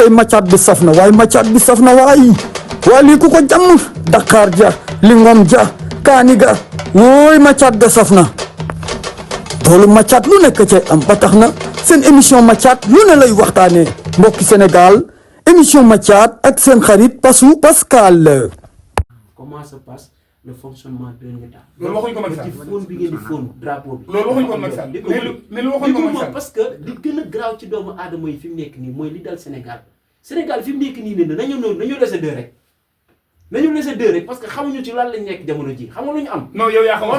way macaat bi saf na waay macaat bi saf na waay waa lii ku ko jàmm Dakar ja Lingom ja kaani ga wooy macaat ga saf na loolu macaat lu nekk ca am ba tax na seen émission macaat lu ne lay waxtaane mbokki Sénégal émission macaat ak seen xarit Passou Pascal. Comment se passe le fonctionnement d'un État. loolu waxuñu ko Macky Sall ci fóon bi ngeen di fóon drapeau bi. loolu waxuñu ko Macky Sall mais lu waxuñu ko Macky Sall parce que li gën a garaaw ci doomu aadama yi fi mu nekk nii mooy li dal Sénégal Sénégal fi mu nekk nii ne nañu laisser deux rek nañu laisser deux rek parce que xamuñu ci lan lañ nekk jamono ji xam nga lu ñu am. non yow yaa xam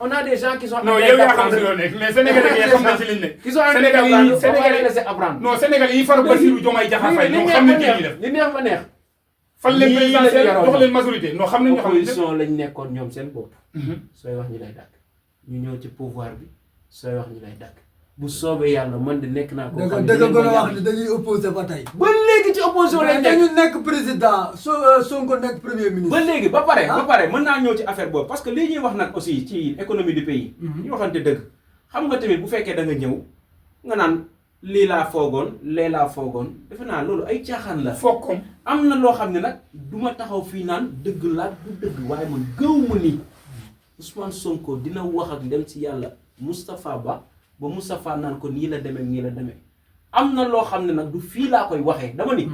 on a des gens qui sont. non yow yaa xam si loolu nekk mais Sénégalais yi xam nañ ci liñ nekk. qui sont Sénégalais laisser apprendre. non Sénégalais yi far Bassirou Diomaye Diakhar Faye ñoom xam nañ ci li def li neex ma neex. fan leen présidentiel jox leen majorité non xam nañ ñoo xam ne opposition lañ nekkoon ñoom seen bopp. sooy wax ñu lay dàkk ñu ñëw ci pouvoir bi sooy wax ñu lay dàkk bu soobee yàlla man de nekk naa ko. dëgg gën a wax ni dañuy opposé ba tey. ba léegi ci opposition lañ nekk dañu nekk président Sonko nekk premier ministre. ba léegi ba pare mën naa ñëw ci affaire boobu parce que lii ñuy wax nag aussi ci économie du pays. ñu waxante dëgg xam nga tamit bu fekkee da nga ñëw nga naan lii laa foogoon lee laa foogoon defe naa loolu ay caaxaan la. foog kom am na loo xam ne nag du ma taxaw fii naan dëgg laa du dëgg waaye man gëw ma ni Ousmane Sonko dina wax ak dem ci yàlla Moustapha Ba Moustapha naan ko nii la demee nii la demee am na loo xam ne nag du fii laa koy waxee dama ni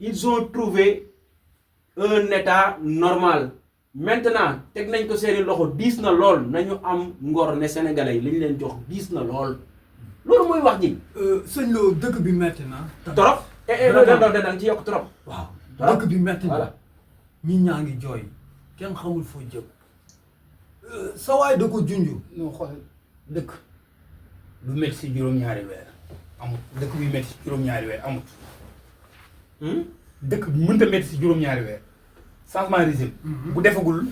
ils ont trouvé un état normal maintenant teg nañ ko seeni loxo diis na lool nañu am ngor ne sénégalais yi li ñu leen jox diis na lool loolu mooy wax ji. sëñ Lo dëkk bi metti na. trop danga ci yokk trop. waaw trop dëkk bi metti na. voilà ñi ñaa ngi jooy kenn xamul foo jëm sa waay da ko junj. non xool dëkk lu métti si juróom-ñaari weer amut dëkk bi métti si juróom-ñaari weer amut dëkk bi mënta métti si juróom-ñaari weer changement régime bu defagul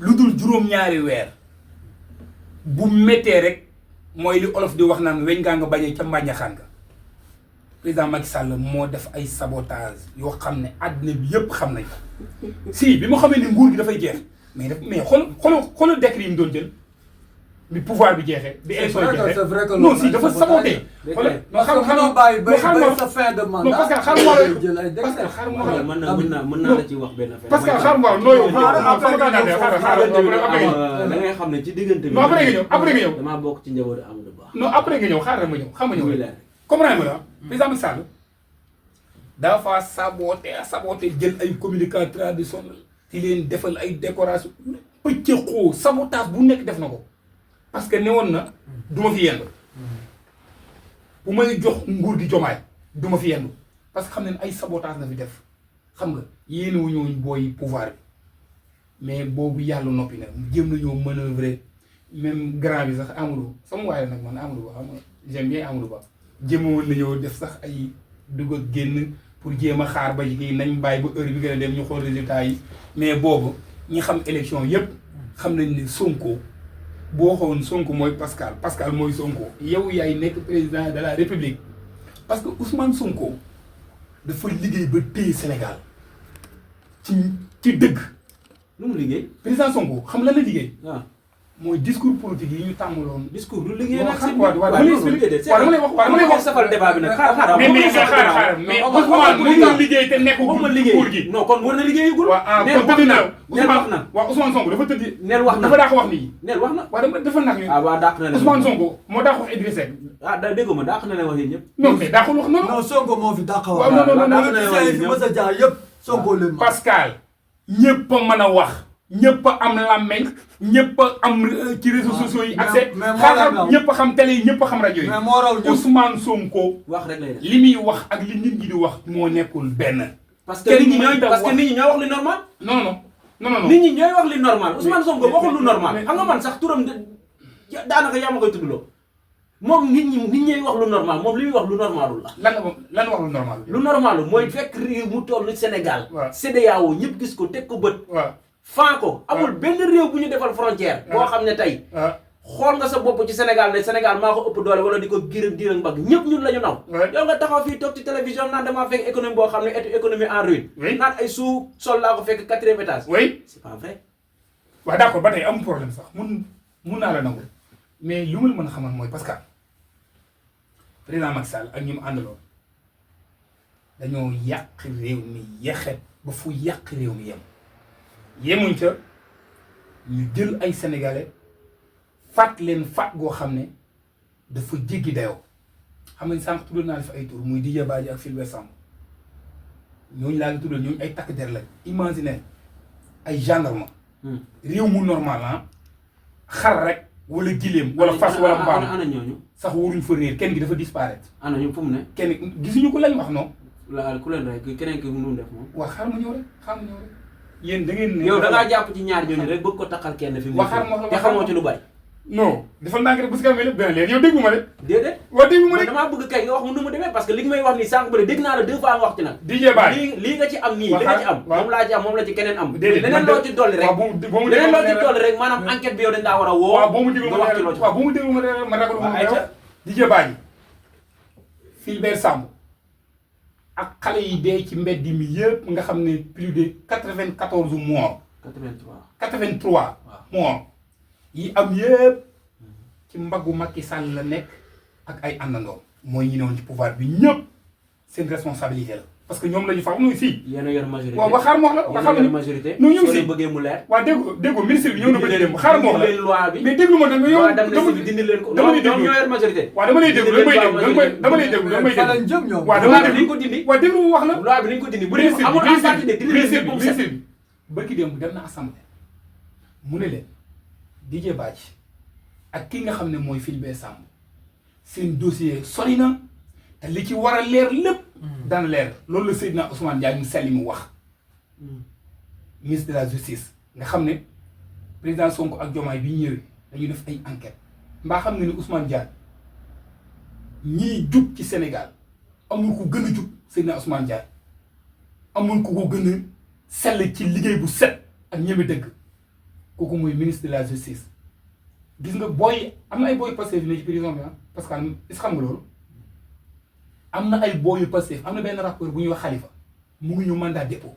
lu dul juróom-ñaari weer bu méttee rek mooy li olof di wax naan weñ ngaa nga bañee ca mbànjaxaan nga président Macky Sall moo def ay sabotage yoo xam ne àddina bi yëpp xam nañ si bi mu xamee ni nguur gi dafay jeex mais xool décret yi mu doon jël bi pouvoir bi jeexee bi élection yi jeexee c'est vrai que non si dafa saboté xoolal non xam bàyyi ba xam sa fin de mandat non parce que xam nga jël ay parce que décret. xam nga mën naa la ci wax benn affaire. parce que xam nga nooy da ngay xam ne ci diggante bi. non après nga ñëw damaa bokk ci njabootu Amadou Ba. non après nga ñëw xaaral ma ñëw xam nga ñëw leer comprendre nga président Macky Sall dafa saboté jël ay communicants traditionnels di leen defal ay décoration pëcc xoo sabotage bu nekk def na ko parce que ne woon na du ma fi yendu bu may jox nguur gi Jomaay du ma fi yendu parce que xam ne ay sabotage na fi def xam nga yéen wu ñooñu booy pouvoir bi mais boobu yàlla noppi na jéem nañoo manœuvrer même grand bi sax Amadou sama waaye nag man Amadou Ba xam nga j'aime bien Amadou Ba jéemoon nañoo def sax ay dugg ak génn pour jéem a xaar ba kii nañ bàyyi ba heure bi gën a dem ñu xool résultat yi mais boobu ñi xam élection yépp xam nañ ne Sonko boo xawoon Sonko mooy Pascal mooy Sonko yow yaay nekk président de la République parce que Ousmane Sonko dafa liggéey ba téye Sénégal ci dëgg. lu mu liggéey. président Sonko xam lan la liggéey. waaw mooy discours politique yi ñu tàmmaloon. discours lu liggéey nag si waaw dama lay wax safal débat bi nag xaaral mais Ousmane mu ngi liggéey te nekkul nguur gi. non kon war na liggéeyagul. neel wax na neel wax na. waaw Ousmane Sonko dafa tëdd. neel wax na dafa dàq wax nii. neel wax na. waaw dafa nag ah waaw dàq na leen Ousmane Sonko moo dàq wax Idrissa Seck. ah da dégg ma dàq na leen wax yéen ñëpp. non mais dàqul wax noonu. non Sonko moo fi dàq wax. waaw non fi mës a jaar yëpp Sonko leen ma. Pascal ñëpp a mën a wax ñëpp a am làmmeñ ñëpp a am ci réseaux sociaux yi accès xam ñëpp a xam télé yi ñëpp a xam rajo yi mais moo raw ñëpp Ousmane Sonko wax rek lay def li muy wax ak li nit ñi di wax moo nekkul benn. parce que nit ñi ñooy wax li normal. non nit ñi ñooy wax li normal Ousmane Sonko waxul lu normal xam nga man sax turam daanaka yaa ma koy tuddloo moom nit ñooy wax lu normal moom li muy wax lu normalul la. lan wax lu normal. lu normalul mooy fekk réew mu toll Sénégal. waaw CEDEAO ñëpp gis ko teg ko bët. waaw faa ko amul benn réew bu ñu defal frontière. boo xam ne tey. xool nga sa bopp ci Sénégal ne Sénégal maa ko ëpp doole wala di ko gërëm diir ak mbagg ñëpp ñun la ñu naw. yow nga taxaw fii toog ci télévision naan damaa fekk économie boo xam ne économie en ruine. naan ay sous-sol laa ko fekk 4e étage. oui c'est pas vrai. waaw d'accord ba tey amul problème sax mun naa la nangu mais lu ma la mën a xamal mooy parce que président Macky Sall ak ñi mu àndaloon dañoo yàq réew mi yexet ba fu yàq réew mi yemuñ ca ñu jël ay sénégalais faat leen faat goo xam ne dafa jéggi dayoo xam nga sànq tuddal naa la fi ay tur muy Didier Badji ak Fulbert Sambou ñooñu laa ngi tuddal ñooñu ay takk der lañ imaginer ay gendarme réew mu normal ah xar rek wala gileem wala fas wala mbaam ana ñooñu sax waruñ fa réer kenn gi dafa disparaître ana ñu fu mu ne kenn gisuñu ko lañ wax non la ku leen rek keneen ki mu def moom waa xaar ma ñëw rek yéen da ngeen ne yow da ngaa jàpp ci ñaar ñooñu rek bëgg ko taxal kenn fi mu te xamoo ci lu bari non defal naa ko rek bu si kanamee lépp dana leer yow déggu ma de déedéet waaw déggu ma de damaa bëgg kay nga wax mu nu mu demee parce que li nga may wax nii sànq ba dégg naa la 2 fois nga wax ci nag Didier Badji lii nga ci am nii li nga ci am moom laa ci am moom la ci keneen am déedéet leneen loo ci dolli rek leneen loo ci dolli rek maanaam enquête bi yow dañ daa war a woo waaw boo mu déglu nga wax ci loo ci waaw boo mu déglu ma ragal ma yow Didier Badji Fulbert Sambou ak xale yi dee ci mbedd mi yëpp nga xam ne plus de 94 morts 83 morts yi am yëpp ci mbaggu Macky Sall la nekk ak ay àndandoo mooy ñi newoon ci pouvoir bi ñëpp seen responsabilité la parce que ñoom la ñu faaw nu fii yéen a yor majorité waaw ba xaar moo la ba xam ne majorité non ñu ngi si bëggee mu leer waaw déggu ministre bi ñëw na ba dem xaar moo la loi bi mais déglu ma da nga yow dama dindi leen ko dama lay ñoom déglu ñoo yor majorité waaw dama lay déglu dama lay déglu waaw loi bi nañ ko dindi waaw déglu mu wax la loi bi nañ ko dindi bu dee amul en partie de dindi leen lépp ministre bi barki démb dem na assemblée mu ne leen Didier Badji ak ki nga xam ne mooy Fulbert Sambou seen dossier sori na te li ci war a leer lépp dana leer loolu la Seydina Ousmane Ndiaye mu selli mu wax ministre de la justice nga xam ne président Sonko ak Diomaye bi ñëwee dañuy def ay enquête mbaa xam nga ne Ousmane Ndiaye ñii jub ci Sénégal amul ku gën a jub Seydina Ousmane Ndiaye amul ku ko gën a sell ci liggéey bu set ak ñeme dëgg kooku mooy ministre de la justice gis nga booy am na ay booy Pastef ne ci prison bi parce que est-ce xam nga loolu am na ay booy yu Pastef am na benn rappeur bu ñuy wax Khalifa mu ngi ñu mandat dépôt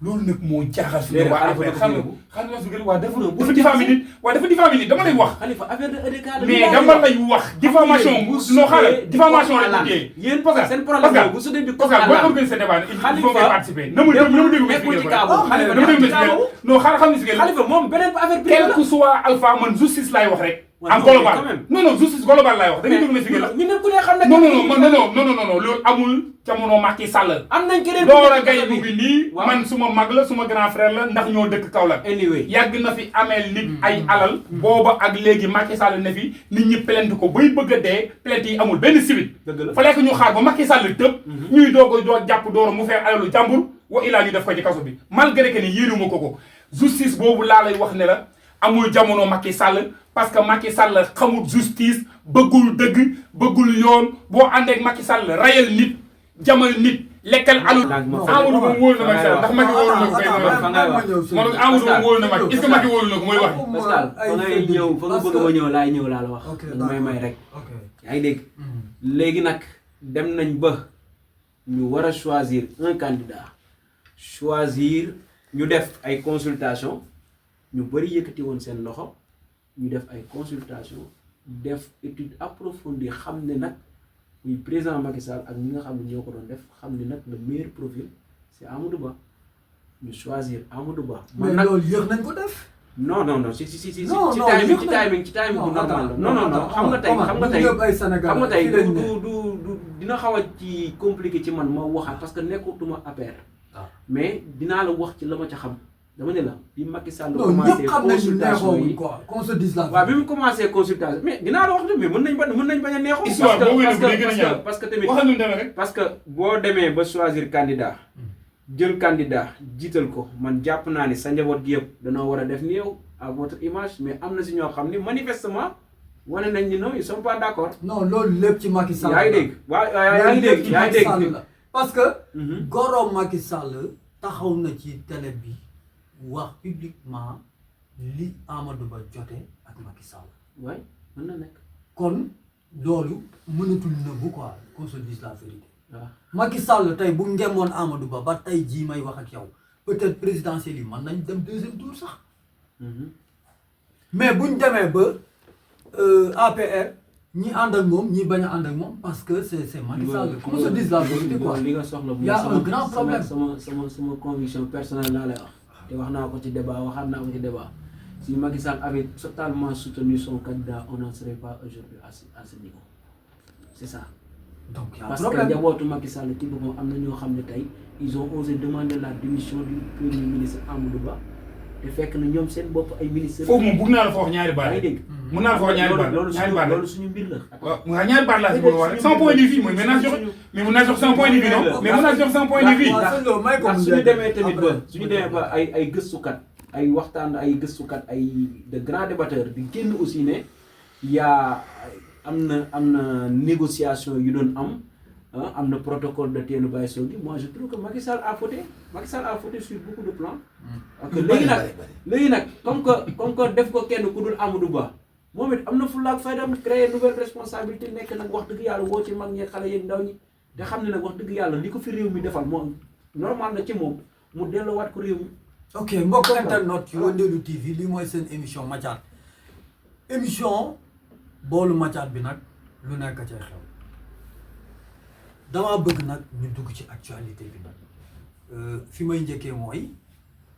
loolu nag moo jaaxal suñu waa affaire xam nga waa dafa diffamé nit waa dafa diffamé nit dama lay wax Khalifa affaire de EDK mais dama lay wax diffamation noo xaaral diffamation la tuddee yéen seen problème bu su dee bi parce que booy organiser débat il faut nga participer na mu déglu nekkul ci cas boobu na mu déglu non xaaral xam ni si Khalifa moom beneen affaire quel que soit alpha man justice laay wax rek en global non justice global laay wax da ngay déglu ma si ñu ne ku ne xam ne non loolu amul jamono Macky Sall am nañ keneen Dora Gaye mu ngi nii man suma mag la suma grand frère la ndax ñoo dëkk Kaolack anyway yàgg na fi ameel nit ay alal booba ak léegi Macky Sall ne fi nit ñi plainte ko bay bëgg a dee plainte yi amul benn suite fa lekk ñu xaar ba Macky Sall tëb ñuy doo jàpp Dora mu fee alalu jàmbur wa ilaa ñu def ko ci kaso bi malgré que ni yéenuma ko justice boobu laa lay wax ne la amul jamono Macky Sall parce que Macky Sall xamul justice bëggul dëgg bëggul yoon boo àndeek Macky Sall rayal nit jamal nit lekkal alu Amadou moom wóolu na Macky Sall ndax Macky wóolu na ko kay man Amadou moom wóolu na Macky est-ce que Macky wóolu na ko mooy wax Pascal fa ngay ñëw fa nga bëgg ma ñëw laay ñëw laa la wax may rek yaa ngi dégg léegi nag dem nañ ba ñu war a choisir un candidat choisir ñu def ay consultation ñu bëri yëkkati woon seen loxo ñu def ay consultation def étude approfondie xam ne nag muy président Macky Sall ak ñi nga xam ne ñoo ko doon def xam ne nag le meilleur profil c'est Amadou Ba ñu choisir Amadou Ba. mais loolu yéex nañ ko def. non ci timing bu normal la. non xam nga tey du dina xaw a ci compliqué ci man ma waxaat parce que nekkutuma APR. mais dinaa la wax ci la ma ca xam. dama ne la bi Macky Sall commencé consultation yi qu'on se dise la waaw bi mu commencé consultation mais dinaa la wax mais mën nañ bañ a neexoo parce que tamit parce que boo demee ba choisir candidat jël candidat jiital ko man jàpp naa ni sa njaboot gi yëpp danoo war a def ni yow à votre image mais am na si ñoo xam ni manifestement wane nañ ni non ils sont pas d'accord. non loolu lépp ci Macky Sall yaa ngi dégg waaw yaa ngi dégg parce que goro Macky Sall taxaw na ci télé bi wax publiquement li Amadou Ba jote ak Macky Sall. waay mën na nekk. kon loolu mënatul nëbbu quoi qu'on se dise la vérité. waaw Macky Sall tey bu ngemoon Amadou Ba tey jii may wax ak yow peut-être présidentielle yi mën nañ dem deuxième tour sax. mais buñ demee ba APR ñi ànd ak moom ñi bañ a ànd ak moom parce que c'est Macky Sall. qu'on se dise la vérité quoi. li nga soxla y a un grand problème. sama conviction personnelle laa lay wax te wax naa ko ci débat waxaat naa ko ci débat si Macky Sall avait totalement soutenu son candidat on n'en serait pas aujourd'hui à ce niveau c'est ça. donc y a un parce problème que njabootu Macky Sall ci boppam am na ñoo xam ne tey ils ont osé demander la démission du premier ministre Amadou Ba te fekk na ñoom seen bopp ay ministres. foofu moom bëgg naa la fa wax ñaari baat. yaa ngi dégg. mun naa la fa wax ñaari baat ñaari baat loolu suñu mbir la. waaw ñaari baat laa si bëgg a wax rek sama point de vue mooy mais mun naa jox sama point de vue non mais mun naa jox sama point de vue. ndax suñu demee tamit ba suñu demee ba ay gëstukat ay waxtaan ay gëstukat ay de grands débatteurs di génn aussi ne yaa am na négociation yu doon am na protocole de Téenu Baye Sogui moi je trouve que Macky Sall a fauté sur beaucoup de plans. parce que léegi nag comme que def ko kenn ku dul Amadou Ba moom it am na fulla ak fayda créer nouvelle responsabilité nekk nag wax dëgg yàlla woo ci mag ñi xale yeeg ndaw ñi te xam ne nag wax dëgg yàlla li ko fi réew mi defal moom normal na ci moom mu delloowaat ko réew mi. ok mbokk internet yu Wëndeelu TV lii mooy seen émission Mathiat émission boolu Mathiat bi nag lu nekk cay xew damaa bëgg nag ñu dugg ci actualité bi nag fi may njëkkee mooy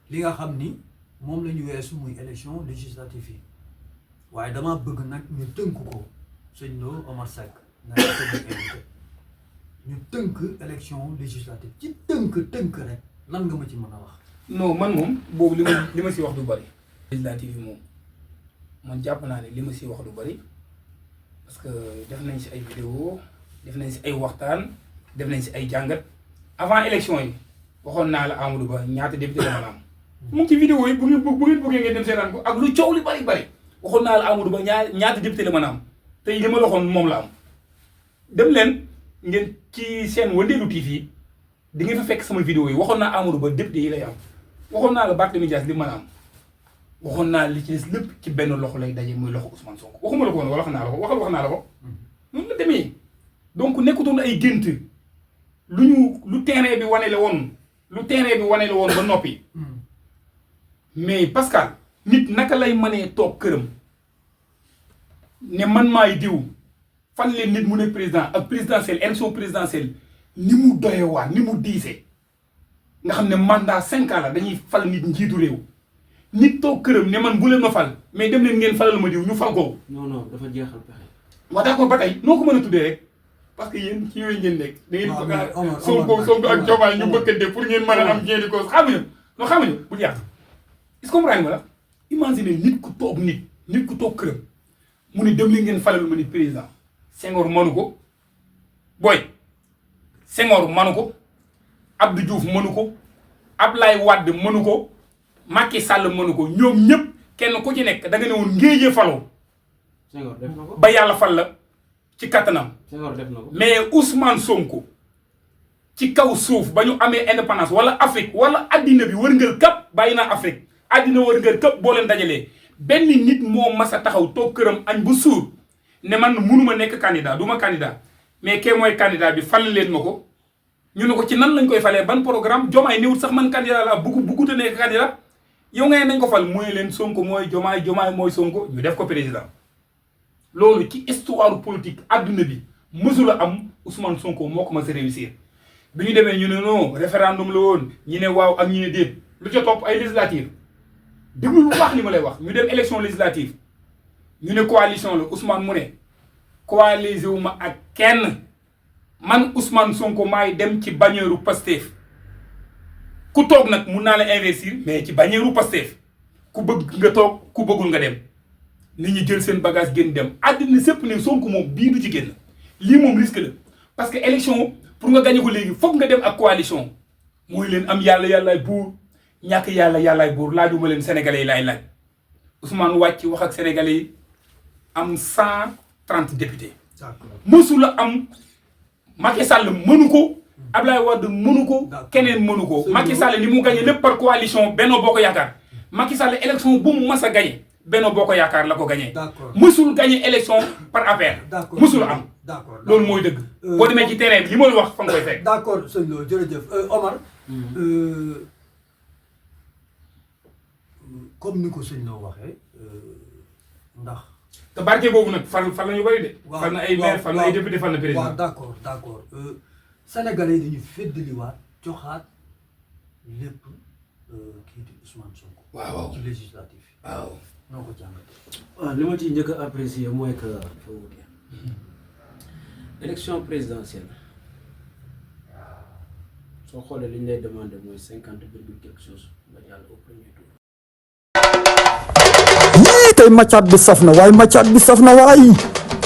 li nga xam ni moom la ñu weesu muy élection législative yi waaye damaa bëgg nag ñu tënk ko sëñ Lo Omar Seck na ñu tënk élection législative ci tënk rek lan nga ma ci mën a wax. non man moom boobu li ma si wax du bari. législative yi moom man jàpp naa ne li ma si wax du bari parce que def nañ si ay vidéo def nañ si ay waxtaan def nañ si ay jàngat avant élection yi waxoon naa la Amadou Ba ñaata député la mën a am. mu ngi ci vidéo yi bu ngeen bëggee ngeen dem seetaan ko ak lu coow li bari waxoon naa la Amadou Ba ñaata député la mën a am te li ma la waxoon moom la am dem leen ngeen ci seen Wëndeelu TV di nga fa fekk sama vidéo yi waxoon naa Amadou Ba député yi lay am waxoon naa la Barthélémy Dias li mën a am waxoon naa li ci des lépp ci benn loxo lay daje muy loxo Ousmane Sonko waxuma la ko woon wax naa la ko noonu la demee donc nekkutoon ay gént lu terrain bi wane la woon ba noppi mais Pascal nit naka lay mënee toog këram ne man maay diw fan leen nit mu ne président ak présidentielle élection présidentielle ni mu doyewaat ni mu diisee nga xam ne mandat 5 ans la dañuy fal nit njiitu réew nit toog këram ne man bu leen ma fal mais dem leen ngeen falal ma diw ñu fal ko. non dafa jeexal pexe. waaw d'accord ba tey noo ko mën a tuddee rek parce que yéen ci yooyu ngeen nekk. da ngeen bëgg Sonko ak Diomaye ñu bëkkante pour ngeen mën a am gain de cause xamuñu bu yàq est-ce que comprendre ma la imagine nit ku toog këram mu ne dem leen ngeen falal ma nit président Senghor mënu ko Senghor mënu ko Abdou Diouf mënu ko Ablaye Wade mënu ko Macky Sall mënu ko ñoom ñëpp kenn ku ci nekk da nga ne woon ngéejee faloo Senghor def na ko ba yàlla fal la ci kattanam. Senghor def na ko mais Ousmane Sonko ci kaw suuf ba ñu amee indépendance wala Afrique wala addina bi wërngël këpp bàyyi naa Afrique addina wërngël këpp boo leen dajalee benn nit moo mas a taxaw toog këram añ bu suur ne man munuma nekk candidat du ma candidat mais kee mooy candidat bi fal leen ma ko ñu ne ko ci nan lañ koy falee ban programme Diomaye néewut sax man candidat la bugguta nekk candidat yow nga ne nañ ko fal mooy leen Sonko mooy Diomaye mooy Sonko ñu def ko président loolu ci histoire politique adduna bi mësula am Ousmane Sonko moo ko mas a réussir bi ñu demee ñu ne non référendum la woon ñi ne waaw ak ñi ne déet lu ca topp ay législative déglu lu baax li ma lay wax ñu dem élection législative ñu ne coalition la Ousmane mu ne coalisé wu ma ak kenn man Ousmane Sonko maay dem ci bannière Pastef ku toog nag mun naa la investir mais ci bannière Pastef ku bëgg nga toog ku bëggul nga dem nit ñi jël seen bagage génn dem àddina sépp ne Sonko moom bii du ci génn lii moom risque la parce que élection pour nga gagné ko léegi foog nga dem ak coalition mooy leen am yàllaay buur ñàkk yàllaay buur laajuma leen sénégalais yi laay laaj Ousmane wàcc wax ak sénégalais yi am 130 députés. mësula am Macky Sall mënu ko Ablaye Wade mënu ko keneen mënu ko Macky Sall ni mu gagné lépp par coalition Benno Bokk Yaakaar Macky Sall élection bu mu mas a gagné Benno Bokk Yaakaar la ko gagné. mësul gagné élection par affaire. mësul am. loolu mooy dëgg. boo demee ci terrain bi li ma la wax fa nga koy fekk. d'accord sëñ Lo jërëjëf Omar. comme ni ko sëñ Lo waxee ndax te barke boobu nag fal la ñu bëri de. waaw fal na ay maire fal na ay député fal na président. waaw d'accord d'accord sénégalais yi dañu féddaliwaat joxaat lépp kii di Ousmane Sonko. waaw ci législatif yi. waaw. noo ko jàngatee. waaw li ma ciy njëkk a apprécier mooy que élection présidentielle soo xoolee li ñu lay demandé mooy 50 virgule quelque chose nga jàll au premier tour. yii tey macaat bi saf na waaye macaat bi saf na waay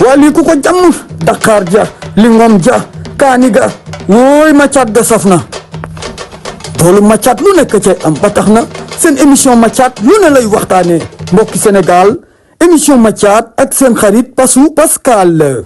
waa lii ku ko jàmm Dakar ja Lingom ja kaani ga wooy macaat ga saf na toolu macaat lu nekk cay am ba tax na seen émission macaat lu ne lay waxtaanee mbokki Sénégal émission macaat ak seen xarit Passou Pascal